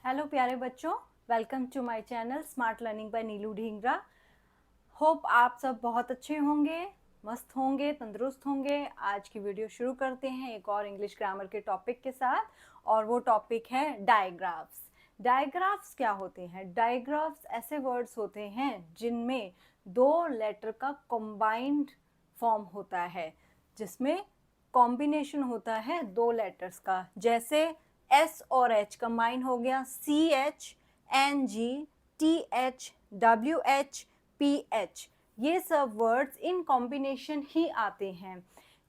Hello प्यारे बच्चों, welcome to my channel smart learning by Neelu Dhingra. Hope आप सब बहुत अच्छे होंगे, मस्त होंगे, तंदुरुस्त होंगे। आज की वीडियो शुरू करते हैं एक और इंग्लिश ग्रामर के टॉपिक के साथ, और वो टॉपिक है डायग्राफ्स। डायग्राफ्स क्या होते हैं? डायग्राफ्स ऐसे वर्ड्स होते हैं जिनमें दो लेटर का कंबाइंड फॉर्म होता है, जिसमें कॉम्बिनेशन होता है दो लेटर्स का। जैसे एस और एच कंबाइन हो गया, C H N G T H W H P H, ये सब वर्ड्स इन कॉम्बिनेशन ही आते हैं।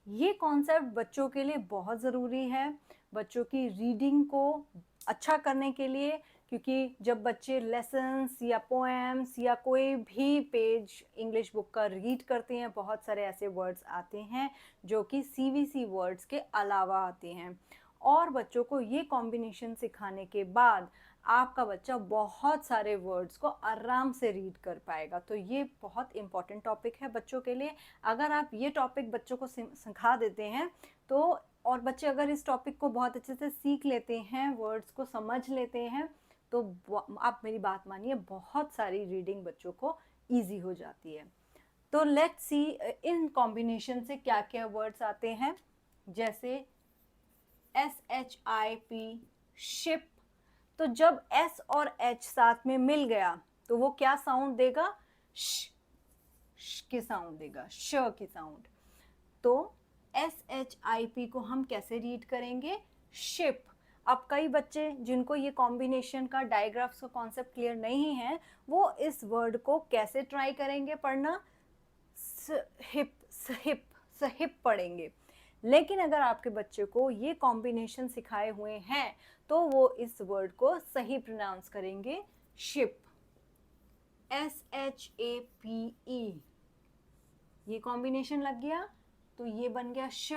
ये कॉन्सेप्ट बच्चों के लिए बहुत ज़रूरी है, बच्चों की रीडिंग को अच्छा करने के लिए, क्योंकि जब बच्चे लेसन्स या पोएम्स या कोई भी पेज इंग्लिश बुक का रीड करते हैं, बहुत सारे ऐसे वर्ड्स आते हैं जो कि सीवीसी वर्ड्स के अलावा आते हैं। और बच्चों को ये कॉम्बिनेशन सिखाने के बाद आपका बच्चा बहुत सारे वर्ड्स को आराम से रीड कर पाएगा। तो ये बहुत इम्पॉर्टेंट टॉपिक है बच्चों के लिए। अगर आप ये टॉपिक बच्चों को सिखा देते हैं तो, और बच्चे अगर इस टॉपिक को बहुत अच्छे से सीख लेते हैं, वर्ड्स को समझ लेते हैं, तो आप मेरी बात मानिए, बहुत सारी रीडिंग बच्चों को ईजी हो जाती है। तो लेट्स सी इन कॉम्बिनेशन से क्या क्या वर्ड्स आते हैं। जैसे SHIP, शिप। तो जब S और H साथ में मिल गया तो वो क्या साउंड देगा? श की साउंड देगा, श की साउंड। तो SHIP को हम कैसे रीड करेंगे? शिप। अब कई बच्चे जिनको ये कॉम्बिनेशन का, डायग्राफ्स का कॉन्सेप्ट क्लियर नहीं है, वो इस वर्ड को कैसे ट्राई करेंगे पढ़ना? सहिप, सहिप, सहिप पढ़ेंगे। लेकिन अगर आपके बच्चे को ये कॉम्बिनेशन सिखाए हुए हैं तो वो इस वर्ड को सही प्रोनाउंस करेंगे, शिप, SHAPE। ये कॉम्बिनेशन लग गया तो ये बन गया श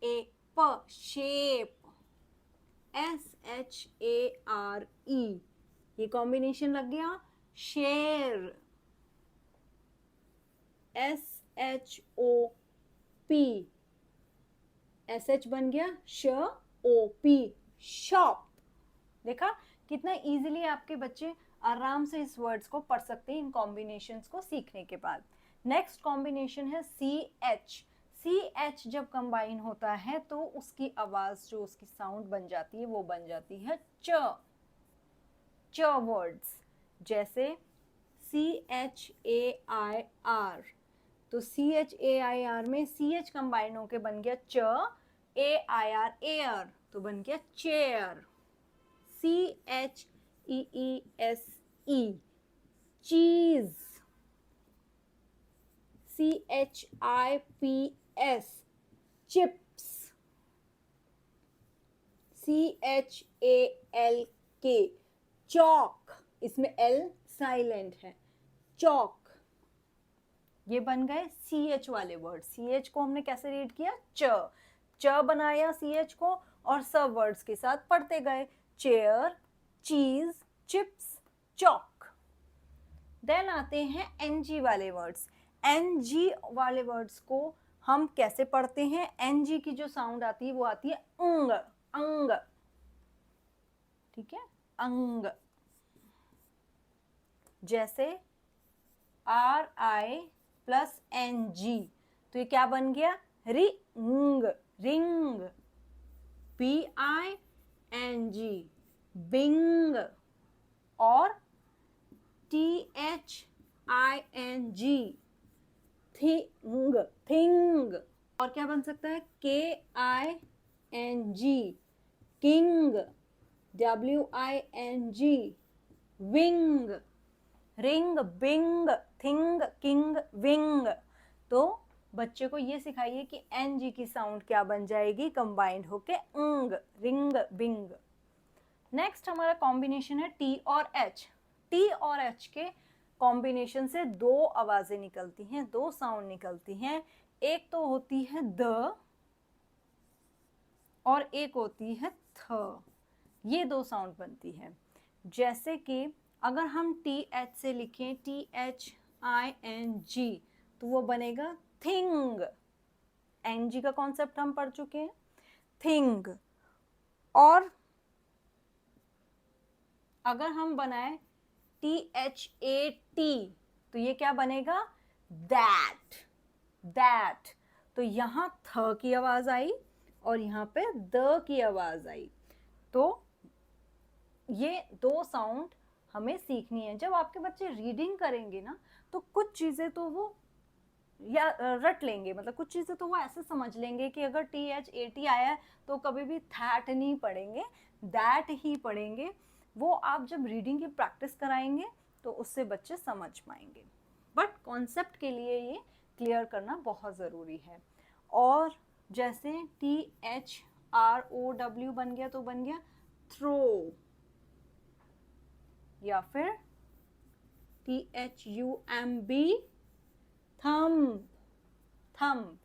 ए प, शेप, SHARE। ये कॉम्बिनेशन लग गया शेर, SHOP। SH बन गया SHOP, शॉप। देखा कितना इजीली आपके बच्चे आराम से इस वर्ड्स को पढ़ सकते हैं इन कॉम्बिनेशंस को सीखने के बाद। नेक्स्ट कॉम्बिनेशन है CH। CH जब कंबाइन होता है तो उसकी आवाज, जो उसकी साउंड बन जाती है, वो बन जाती है च। च वर्ड्स जैसे CHAIR। तो CHAIR में CH कंबाइन होके बन गया च, AIR एयर, तो बन गया चेयर। CHEESE, चीज। CHIPS, chips. CHALK, चौक। इसमें L साइलेंट है, चौक। ये बन गए CH वाले वर्ड। CH को हमने कैसे रीड किया? च बनाया CH को, और सब वर्ड्स के साथ पढ़ते गए, चेयर, चीज, चिप्स, चौक। देन आते हैं NG वाले वर्ड्स। NG वाले वर्ड्स को हम कैसे पढ़ते हैं? NG की जो साउंड आती है वो आती है अंग, अंग, ठीक है, अंग। जैसे RI+NG, तो ये क्या बन गया? Ring, ring. BING, bing. और THING, थिंग, थिंग। और क्या बन सकता है? KING, king. WING, wing. Ring, bing, thing, king, wing. तो बच्चे को ये सिखाइए कि NG की साउंड क्या बन जाएगी कंबाइंड होके अंग, रिंग, बिंग। नेक्स्ट हमारा कॉम्बिनेशन है T और H। T और H के कॉम्बिनेशन से दो आवाजें निकलती हैं, दो साउंड निकलती हैं। एक तो होती है द और एक होती है थ। ये दो साउंड बनती है। जैसे कि अगर हम TH से लिखें THING, तो वो बनेगा थिंग। NG का कॉन्सेप्ट हम पढ़ चुके हैं, थिंग। और अगर हम बनाए THAT तो ये क्या बनेगा? That, that. तो यहाँ थ की आवाज आई और यहाँ पे द की आवाज आई। तो ये दो साउंड हमें सीखनी है। जब आपके बच्चे रीडिंग करेंगे ना तो कुछ चीजें तो वो या रट लेंगे, मतलब कुछ चीजें तो वो ऐसे समझ लेंगे कि अगर THAT आया है तो कभी भी थैट नहीं पढ़ेंगे, दैट ही पढ़ेंगे। वो आप जब रीडिंग की प्रैक्टिस कराएंगे तो उससे बच्चे समझ पाएंगे। बट कॉन्सेप्ट के लिए ये क्लियर करना बहुत ज़रूरी है। और जैसे THROW बन गया तो बन गया थ्रो, या फिर THUMB थंब, थंब।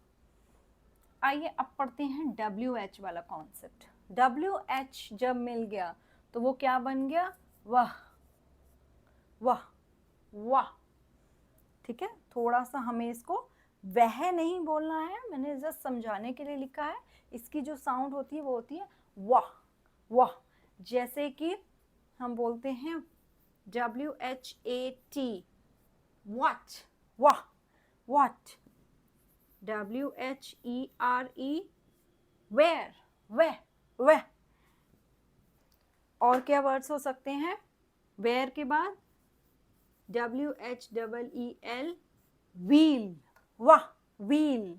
आइए अब पढ़ते हैं WH वाला कॉन्सेप्ट। WH जब मिल गया तो वो क्या बन गया? वाह, वाह, वाह। ठीक है, थोड़ा सा हमें इसको वह नहीं बोलना है, मैंने जस्ट समझाने के लिए लिखा है। इसकी जो साउंड होती है वो होती है वाह, वाह। जैसे कि हम बोलते हैं WHAT, what, वाह, what। WHERE, where, वह, वह। और क्या वर्ड्स हो सकते हैं where के बाद? WHEEL, wheel, वाह, wheel।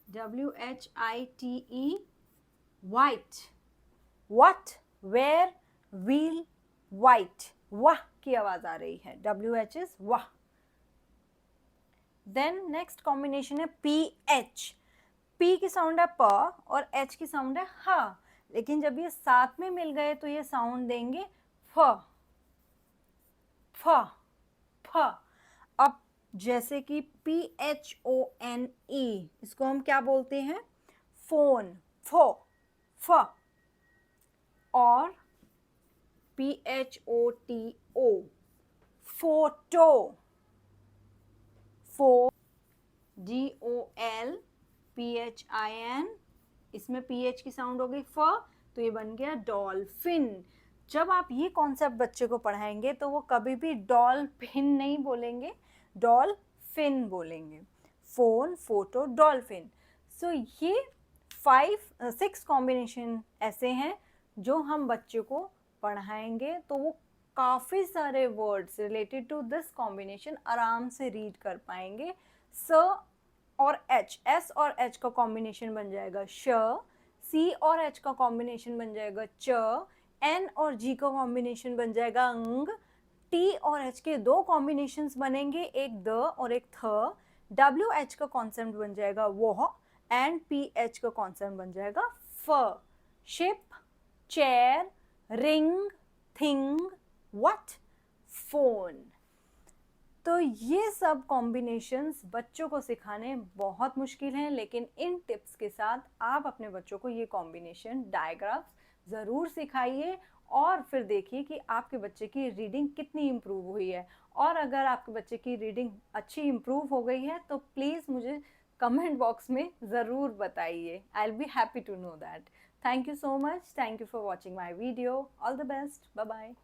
WHITE, white, what, where, wheel, white। वाह की आवाज आ रही है, WH is वाह। देन नेक्स्ट कॉम्बिनेशन है PH। P की साउंड है प और H की साउंड है ह, लेकिन जब ये साथ में मिल गए तो ये साउंड देंगे फ, फ, फ। अब जैसे कि PHONE, इसको हम क्या बोलते हैं? फोन, फो, फ। और PHOTO, फोटो, फो, DOLPHIN, इसमें PH की साउंड हो गई फ, तो ये बन गया डॉल्फिन। जब आप ये कॉन्सेप्ट बच्चे को पढ़ाएंगे तो वो कभी भी डॉल्फिन नहीं बोलेंगे, डॉल्फिन बोलेंगे। Phone, photo, dolphin. सो ये 6 कॉम्बिनेशन ऐसे हैं जो हम बच्चे को पढ़ाएंगे तो वो काफ़ी सारे words related to this combination आराम से रीड कर पाएंगे। स और एच, एस और एच का कॉम्बिनेशन बन जाएगा श, सी और एच का कॉम्बिनेशन बन जाएगा च, एन और जी का कॉम्बिनेशन बन जाएगा अंग, टी और एच के दो कॉम्बिनेशंस बनेंगे, एक द और एक थ, डब्ल्यू एच का कॉन्सेप्ट बन जाएगा वोह, एंड पी एच का कॉन्सेप्ट बन जाएगा फ। Ship, chair, ring, thing, what, phone. तो ये सब कॉम्बिनेशंस बच्चों को सिखाने बहुत मुश्किल हैं, लेकिन इन टिप्स के साथ आप अपने बच्चों को ये कॉम्बिनेशन डायग्राफ्स ज़रूर सिखाइए और फिर देखिए कि आपके बच्चे की रीडिंग कितनी इम्प्रूव हुई है। और अगर आपके बच्चे की रीडिंग अच्छी इम्प्रूव हो गई है तो प्लीज़ मुझे कमेंट बॉक्स में ज़रूर बताइए। I will be happy to know that. Thank you so much. Thank you for watching my video. All the best. Bye bye.